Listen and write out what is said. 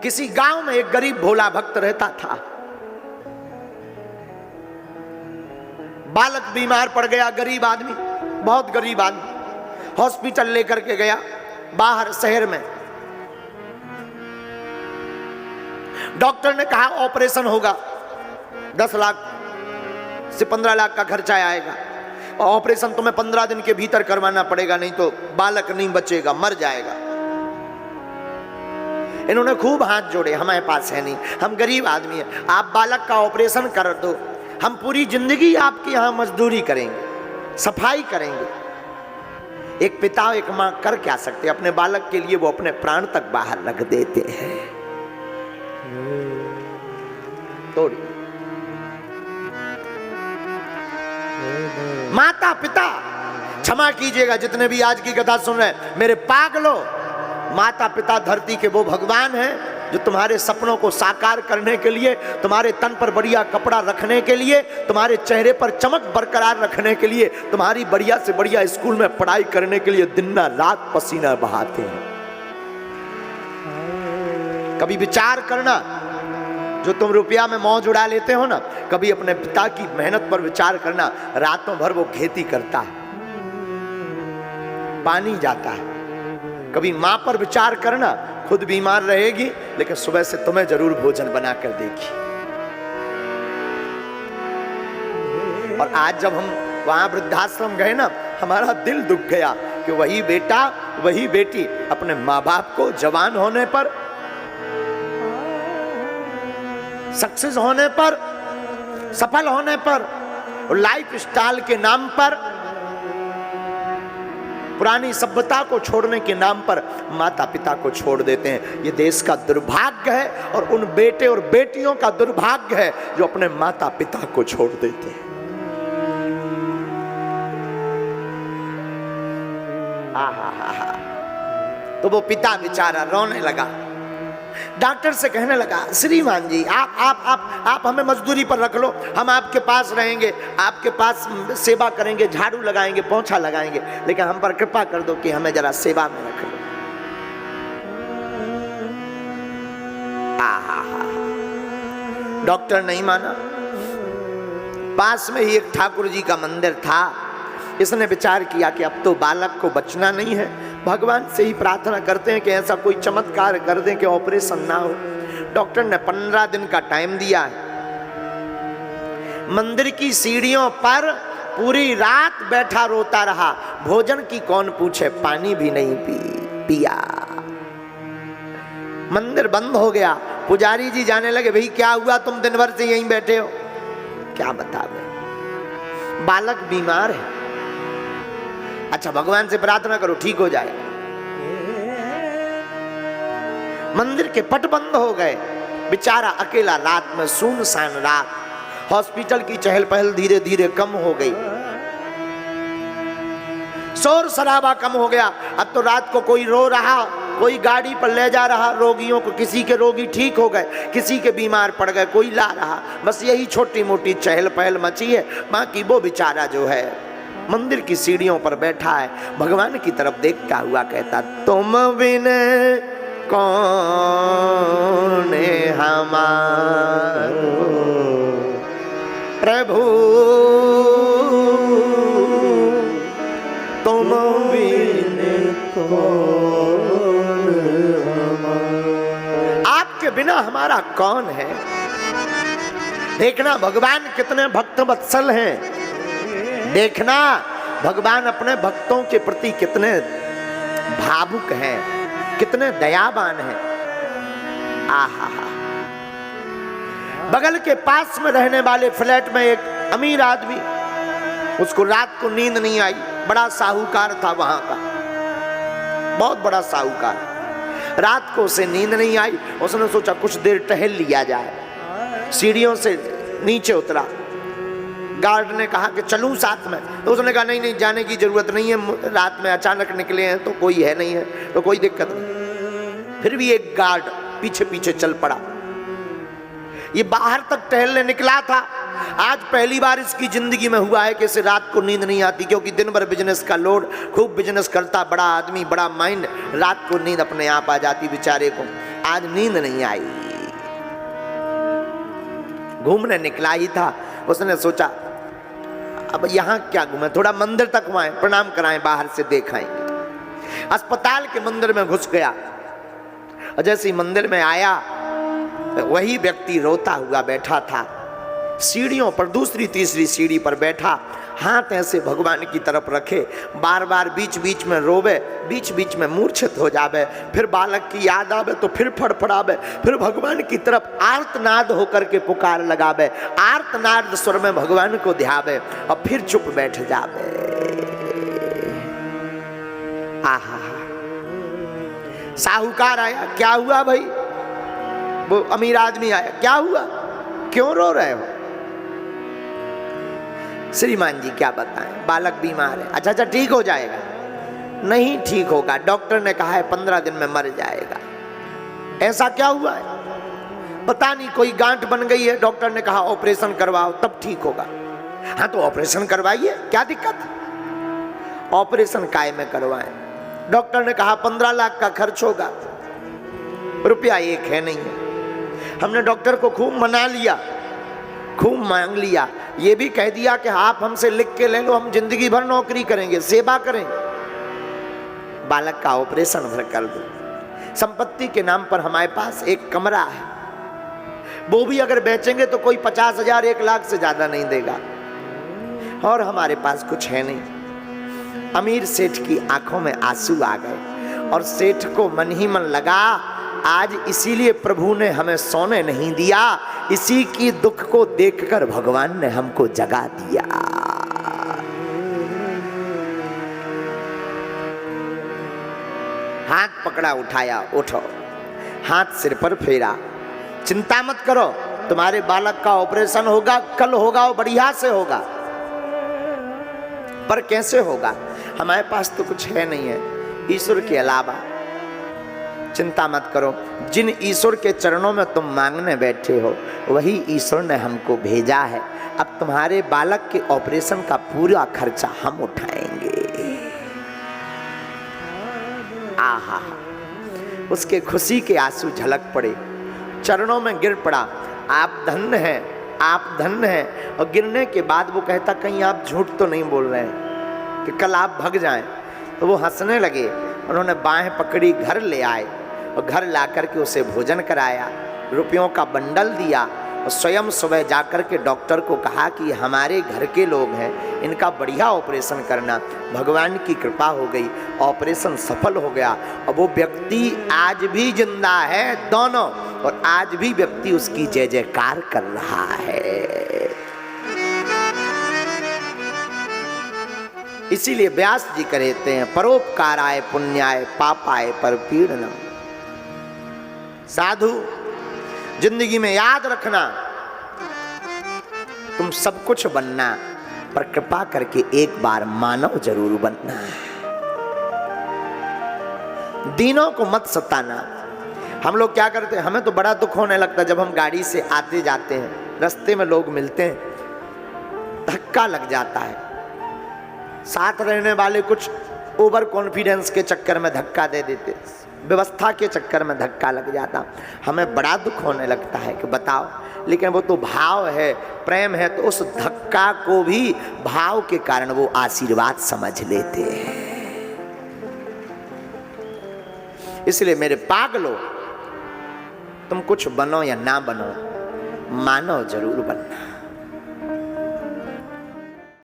किसी गांव में एक गरीब भोला भक्त रहता था। बालक बीमार पड़ गया, गरीब आदमी, बहुत गरीब आदमी, हॉस्पिटल लेकर के गया बाहर शहर में। डॉक्टर ने कहा ऑपरेशन होगा, 10 लाख से 15 लाख का खर्चा आएगा, और ऑपरेशन तुम्हें 15 दिन के भीतर करवाना पड़ेगा, नहीं तो बालक नहीं बचेगा, मर जाएगा। इन्होंने खूब हाथ जोड़े, हमारे पास है नहीं, हम गरीब आदमी हैं, आप बालक का ऑपरेशन कर दो, हम पूरी जिंदगी आपके यहां मजदूरी करेंगे, सफाई करेंगे। एक पिता एक मां कर क्या सकते, अपने बालक के लिए वो अपने प्राण तक बाहर रख देते हैं। तोड़ी माता पिता, क्षमा कीजिएगा जितने भी आज की कथा सुन रहे हैं, मेरे पागलों, माता पिता धरती के वो भगवान हैं जो तुम्हारे सपनों को साकार करने के लिए, तुम्हारे तन पर बढ़िया कपड़ा रखने के लिए, तुम्हारे चेहरे पर चमक बरकरार रखने के लिए, तुम्हारी बढ़िया से बढ़िया स्कूल में पढ़ाई करने के लिए दिन रात पसीना बहाते हैं। कभी विचार करना, जो तुम रुपया में मौज उड़ा लेते हो ना, कभी अपने पिता की मेहनत पर विचार करना। रातों भर वो खेती करता है, पानी जाता है। कभी मां पर विचार करना, खुद बीमार रहेगी लेकिन सुबह से तुम्हें जरूर भोजन बना कर देगी। और आज जब हम वहां वृद्धाश्रम गए ना, हमारा दिल दुख गया कि वही बेटा वही बेटी अपने माँ बाप को जवान होने पर, सक्सेस होने पर, सफल होने पर, लाइफ स्टाइल के नाम पर, पुरानी सभ्यता को छोड़ने के नाम पर माता पिता को छोड़ देते हैं। ये देश का दुर्भाग्य है और उन बेटे और बेटियों का दुर्भाग्य है जो अपने माता पिता को छोड़ देते हैं। तो वो पिता बेचारा रोने लगा, डॉक्टर से कहने लगा, श्रीमान जी आप हमें मजदूरी पर रख लो, हम आपके पास रहेंगे, आपके पास सेवा करेंगे, झाड़ू लगाएंगे, पोंछा लगाएंगे, लेकिन हम पर कृपा कर दो कि हमें जरा सेवा में रख लो। डॉक्टर नहीं माना। पास में ही एक ठाकुर जी का मंदिर था, इसने विचार किया कि अब तो बालक को बचना नहीं है, भगवान से ही प्रार्थना करते हैं कि ऐसा कोई चमत्कार कर दें कि ऑपरेशन ना हो। डॉक्टर ने 15 दिन का टाइम दिया है। मंदिर की सीढ़ियों पर पूरी रात बैठा रोता रहा, भोजन की कौन पूछे, पानी भी नहीं पिया। मंदिर बंद हो गया। पुजारी जी जाने लगे, भाई क्या हुआ, तुम दिन भर से यहीं बैठे हो? क्या बतावे, बालक बीमार है। अच्छा भगवान से प्रार्थना करो ठीक हो जाए। मंदिर के पट बंद हो गए, बेचारा अकेला रात में, सुनसान रात। हॉस्पिटल की चहल पहल धीरे धीरे कम हो गई, शोर शराबा कम हो गया। अब तो रात को कोई रो रहा, कोई गाड़ी पर ले जा रहा रोगियों को, किसी के रोगी ठीक हो गए, किसी के बीमार पड़ गए, कोई ला रहा। बस यही छोटी मोटी चहल पहल मची है। बाकी वो बेचारा जो है मंदिर की सीढ़ियों पर बैठा है, भगवान की तरफ देखता हुआ कहता, तुम बिन कौन हमारो प्रभु, तुम बिन कौन हमारो, आपके बिना हमारा कौन है। देखना भगवान कितने भक्त वत्सल हैं, देखना भगवान अपने भक्तों के प्रति कितने भावुक हैं, कितने दयावान हैं। आहा, बगल के पास में रहने वाले फ्लैट में एक अमीर आदमी, उसको रात को नींद नहीं आई, बड़ा साहूकार था वहां का, बहुत बड़ा साहूकार। रात को उसे नींद नहीं आई, उसने सोचा कुछ देर टहल लिया जाए। सीढ़ियों से नीचे उतरा, गार्ड ने कहा कि चलूं साथ में, तो उसने कहा नहीं जाने की जरूरत नहीं है, रात में अचानक निकले हैं तो कोई है नहीं है तो कोई दिक्कत नहीं। फिर भी एक गार्ड पीछे पीछे चल पड़ा। ये बाहर तक टहलने निकला था। आज पहली बार इसकी जिंदगी में हुआ है कि इसे रात को नींद नहीं आती, क्योंकि दिन भर बिजनेस का लोड, खूब बिजनेस करता बड़ा आदमी, बड़ा माइंड, रात को नींद अपने आप आ जाती बेचारे को। आज नींद नहीं आई। घूमने निकला ही था, उसने सोचा अब यहाँ क्या घूमे, थोड़ा मंदिर तक वहां प्रणाम कराएं, बाहर से देखाएंगे। अस्पताल के मंदिर में घुस गया और जैसे ही मंदिर में आया तो वही व्यक्ति रोता हुआ बैठा था सीढ़ियों पर, दूसरी तीसरी सीढ़ी पर बैठा, हाथ ऐसे भगवान की तरफ रखे, बार बार बीच बीच में रोवे, बीच बीच में मूर्छित हो जावे, फिर बालक की याद आवे तो फिर फड़फड़ावे, फिर भगवान की तरफ आर्तनाद होकर के पुकार लगावे, आर्तनाद स्वर में भगवान को ध्यावे और फिर चुप बैठ जावे। आहा, साहूकार आया, क्या हुआ भाई? वो अमीर आदमी आया, क्या हुआ, क्यों रो रहे हो? श्रीमान जी क्या बताएं, बालक बीमार है। अच्छा ठीक हो जाएगा। नहीं ठीक होगा, डॉक्टर ने कहा है 15 दिन में मर जाएगा। ऐसा क्या हुआ है? पता नहीं, कोई गांठ बन गई है, डॉक्टर ने कहा ऑपरेशन करवाओ तब ठीक होगा। हाँ तो ऑपरेशन करवाइए, क्या दिक्कत? ऑपरेशन काय में करवाएं? डॉक्टर ने कहा 15 लाख का खर्च होगा, रुपया एक है नहीं है। हमने डॉक्टर को खूब मना लिया, खूब मांग लिया, ये भी कह दिया कि आप हमसे लिख के ले लो, हम जिंदगी भर नौकरी करेंगे, सेवा करेंगे, बालक का ऑपरेशन भर कर दो। संपत्ति के नाम पर हमारे पास एक कमरा है, वो भी अगर बेचेंगे तो कोई 50,000 1 लाख से ज्यादा नहीं देगा, और हमारे पास कुछ है नहीं। अमीर सेठ की आंखों में आंसू आ गए और सेठ को मन ही मन लगा आज इसीलिए प्रभु ने हमें सोने नहीं दिया, इसी की दुख को देखकर भगवान ने हमको जगा दिया। हाथ पकड़ा, उठाया, उठो, हाथ सिर पर फेरा, चिंता मत करो, तुम्हारे बालक का ऑपरेशन होगा, कल होगा, वो बढ़िया से होगा। पर कैसे होगा? हमारे पास तो कुछ है नहीं है ईश्वर के अलावा। चिंता मत करो, जिन ईश्वर के चरणों में तुम मांगने बैठे हो वही ईश्वर ने हमको भेजा है। अब तुम्हारे बालक के ऑपरेशन का पूरा खर्चा हम उठाएंगे। आहा, उसके खुशी के आंसू झलक पड़े, चरणों में गिर पड़ा, आप धन्य हैं, आप धन्य हैं। और गिरने के बाद वो कहता कहीं आप झूठ तो नहीं बोल रहे हैं कि कल आप भाग जाएं? तो वो हंसने लगे, उन्होंने बाहें पकड़ी, घर ले आए और घर ला करके उसे भोजन कराया, रुपयों का बंडल दिया और स्वयं सुबह जाकर के डॉक्टर को कहा कि हमारे घर के लोग हैं, इनका बढ़िया ऑपरेशन करना। भगवान की कृपा हो गई, ऑपरेशन सफल हो गया और वो व्यक्ति आज भी जिंदा है दोनों, और आज भी व्यक्ति उसकी जय जयकार कर रहा है। इसीलिए व्यास जी कहते हैं परोपकाराय पुण्याय पापाय परपीड़नम। साधु, जिंदगी में याद रखना तुम सब कुछ बनना, पर कृपा करके एक बार मानव जरूर बनना। दीनों को मत सताना। हम लोग क्या करते हैं, हमें तो बड़ा दुख होने लगता है जब हम गाड़ी से आते जाते हैं, रास्ते में लोग मिलते हैं, धक्का लग जाता है। साथ रहने वाले कुछ ओवर कॉन्फिडेंस के चक्कर में धक्का दे देते, व्यवस्था के चक्कर में धक्का लग जाता, हमें बड़ा दुख होने लगता है कि बताओ। लेकिन वो तो भाव है, प्रेम है, तो उस धक्का को भी भाव के कारण वो आशीर्वाद समझ लेते हैं। इसलिए मेरे पागलों, तुम कुछ बनो या ना बनो, मानव जरूर बनना।